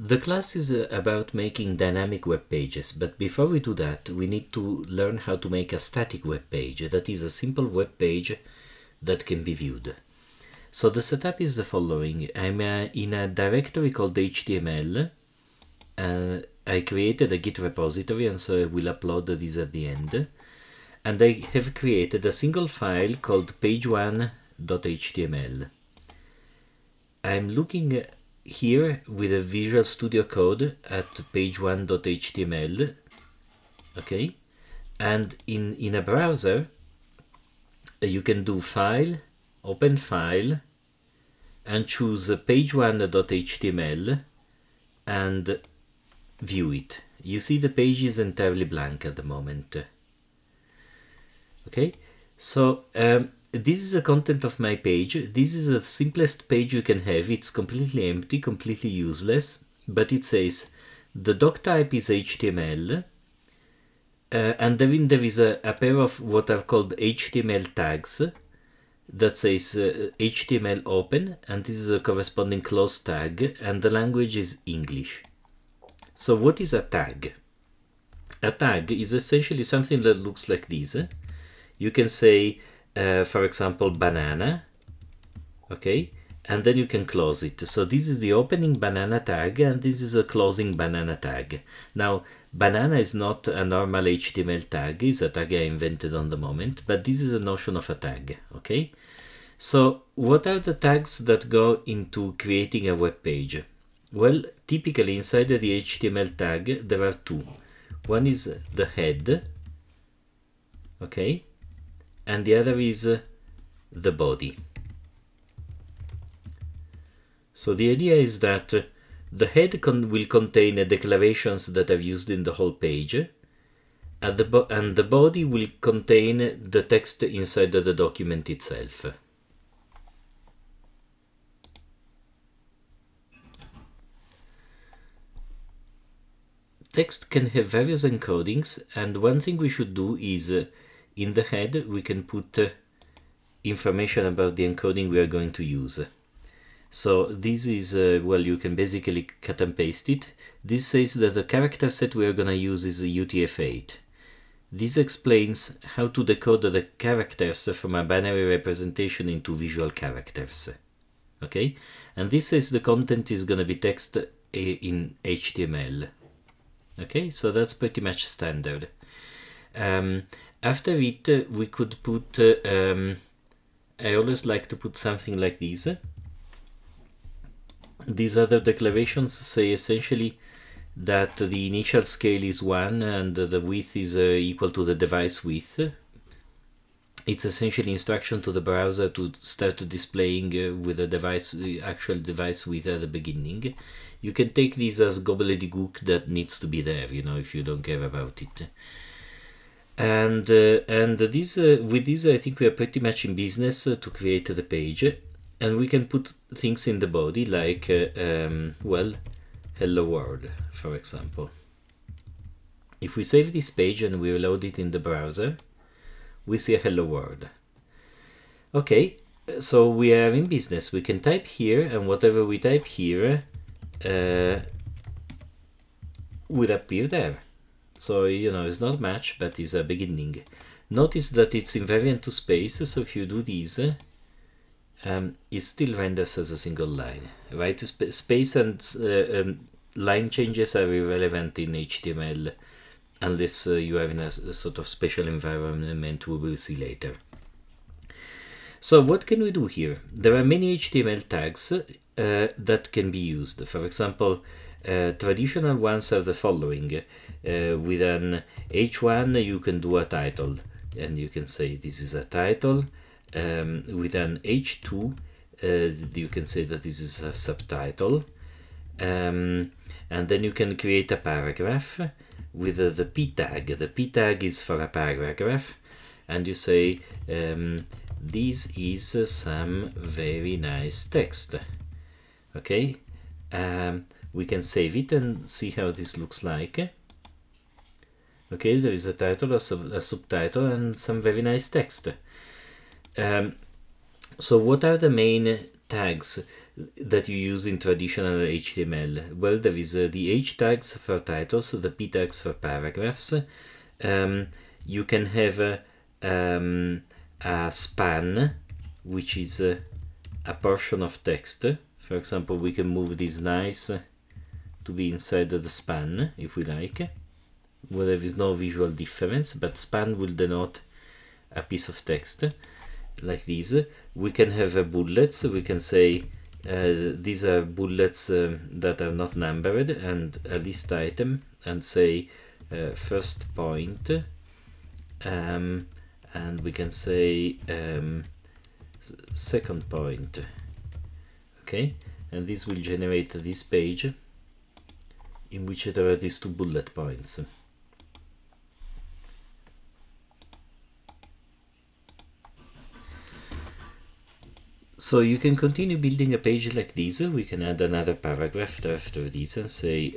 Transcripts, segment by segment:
The class is about making dynamic web pages, but before we do that, we need to learn how to make a static web page, that is a simple web page that can be viewed. So the setup is the following. I'm in a directory called HTML. I created a Git repository, and so I will upload this at the end. And I have created a single file called page1.html. I'm looking here with a Visual Studio Code at page1.html, okay, and in a browser you can do File, Open File, and choose page1.html and view it. You see the page is entirely blank at the moment. Okay, so this is the content of my page. This is the simplest page you can have. It's completely empty, completely useless, but it says the doc type is HTML, and then there is a pair of what are called HTML tags that says HTML open, and this is a corresponding close tag, and the language is English. So what is a tag? A tag is essentially something that looks like this. You can say, for example, banana, okay, and then you can close it. So this is the opening banana tag, and this is a closing banana tag. Now, banana is not a normal HTML tag, it's a tag I invented on the moment, but this is a notion of a tag, okay? So what are the tags that go into creating a web page? Well, typically inside the HTML tag, there are two. One is the head, okay, and the other is the body. So the idea is that the head will contain declarations that are used in the whole page, and the body will contain the text inside the document itself. Text can have various encodings, and one thing we should do is in the head we can put information about the encoding we are going to use. So this is, well, you can basically cut and paste it. This says that the character set we are going to use is UTF-8. This explains how to decode the characters from a binary representation into visual characters. Okay, and this says the content is going to be text in HTML. Okay, so that's pretty much standard. After it, we could put, I always like to put something like this. These other declarations say essentially that the initial scale is 1 and the width is equal to the device width. It's essentially instruction to the browser to start displaying with the device, the actual device width at the beginning. You can take these as gobbledygook that needs to be there, you know, if you don't care about it. And this, with this, I think we are pretty much in business to create the page, and we can put things in the body like, well, hello world, for example. If we save this page and we load it in the browser, we see a hello world. Okay, so we are in business. We can type here, and whatever we type here will appear there. So, you know, it's not much, but it's a beginning. Notice that it's invariant to space, so if you do this, it still renders as a single line, right? Space and line changes are irrelevant in HTML unless you are in a sort of special environment we will see later. So what can we do here? There are many HTML tags that can be used. For example, traditional ones are the following. With an H1 you can do a title, and you can say this is a title. With an H2 you can say that this is a subtitle, and then you can create a paragraph with the P tag. The P tag is for a paragraph, and you say this is some very nice text. Okay, we can save it and see how this looks like. Okay, there is a title, a subtitle, and some very nice text. So what are the main tags? that you use in traditional HTML? Well, there is the H tags for titles, the P tags for paragraphs. You can have a span, which is a portion of text. For example, we can move this nice to be inside the span if we like, where there is no visual difference, but span will denote a piece of text like this. We can have bullets. We can say these are bullets that are not numbered, and a list item, and say first point, and we can say second point. Okay, and this will generate this page in which there are these 2 bullet points. So you can continue building a page like this. We can add another paragraph after this and say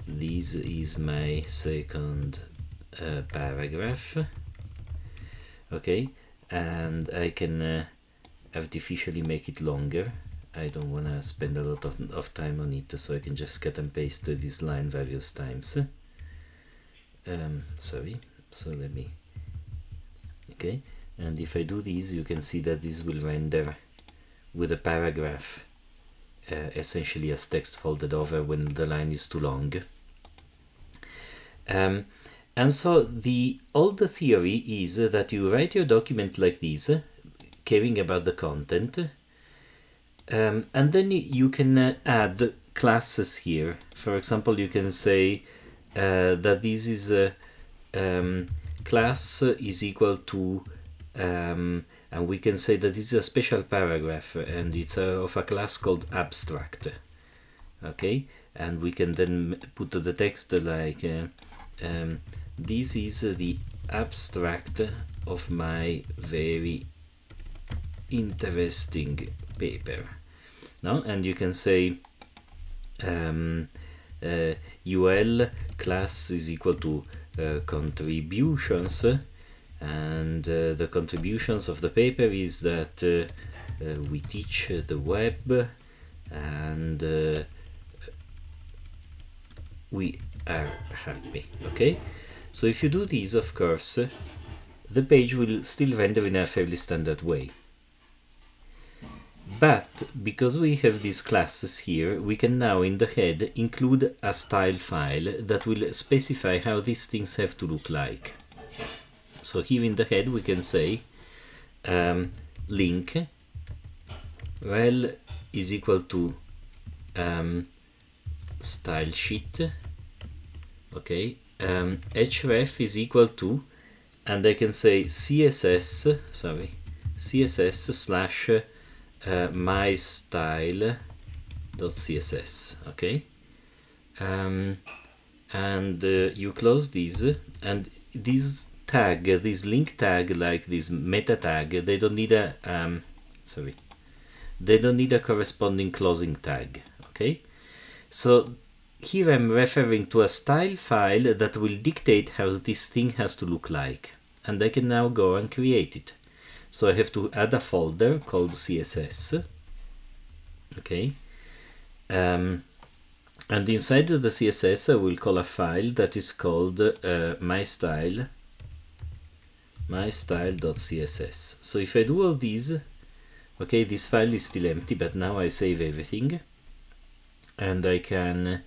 this is my second paragraph. Okay, and I can artificially make it longer. I don't want to spend a lot of time on it, so I can just cut and paste this line various times. Sorry, so let me, okay, and if I do this, you can see that this will render with a paragraph essentially as text folded over when the line is too long. And so all the theory is that you write your document like this, caring about the content, and then you can add classes here. For example, you can say that this is class is equal to, and we can say that this is a special paragraph and it's of a class called abstract. Okay, and we can then put the text like this is the abstract of my very interesting paper. No, and you can say UL class is equal to contributions, and the contributions of the paper is that we teach the web, and we are happy. Okay, so if you do these, of course the page will still render in a fairly standard way. But because we have these classes here, we can now in the head include a style file that will specify how these things have to look like. So here in the head we can say link rel is equal to style sheet. Okay, href is equal to, and I can say css slash mystyle.css. okay, and you close these, and this tag, this link tag, like this meta tag, they don't need a they don't need a corresponding closing tag. Okay, so here I'm referring to a style file that will dictate how this thing has to look like, and I can now go and create it. So I have to add a folder called CSS. Okay, and inside of the CSS I will call a file that is called mystyle.css. So if I do all these, okay, this file is still empty, but now I save everything, and I can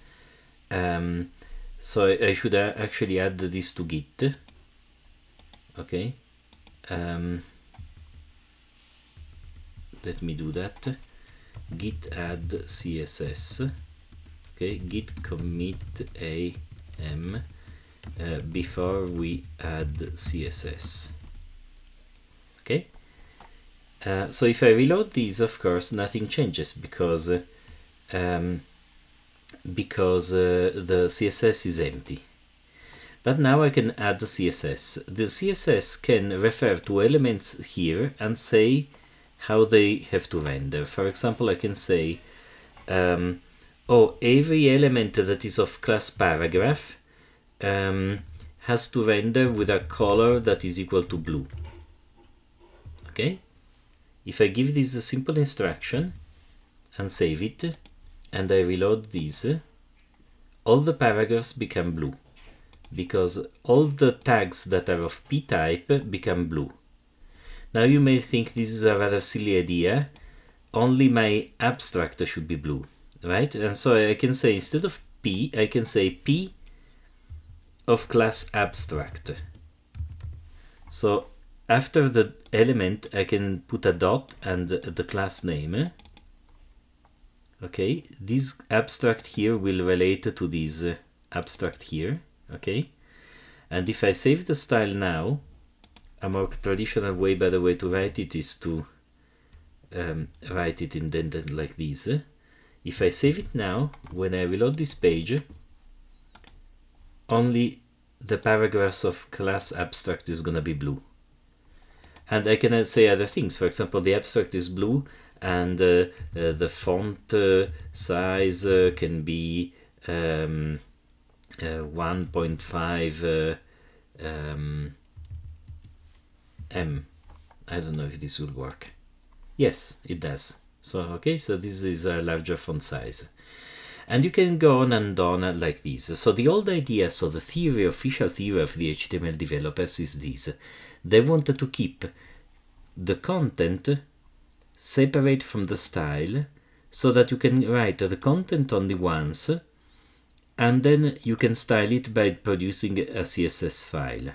so I should actually add this to Git. Okay, let me do that. Git add css. Okay, git commit am before we add css. Okay, so if I reload these, of course nothing changes because the CSS is empty. But now I can add the CSS. The CSS can refer to elements here and say how they have to render. For example, I can say, oh, every element that is of class paragraph has to render with a color that is equal to blue. Okay? If I give this a simple instruction and save it, and I reload this, all the paragraphs become blue, because all the tags that are of p-type become blue. Now you may think this is a rather silly idea, only my abstract should be blue, right? And so I can say, instead of p, I can say p of class abstract. So after the element I can put a dot and the class name. Okay, this abstract here will relate to this abstract here, okay? And if I save the style now, a more traditional way, by the way, to write it is to write it indented like this. If I save it now, when I reload this page, only the paragraphs of class abstract is gonna be blue. And I can say other things. For example, the abstract is blue, and the font size can be 1.5 M. I don't know if this will work. Yes, it does. So okay, so this is a larger font size. And you can go on and on like this. So the old idea, so the theory, official theory of the HTML developers is this. They wanted to keep the content separate from the style, so that you can write the content only once, and then you can style it by producing a CSS file.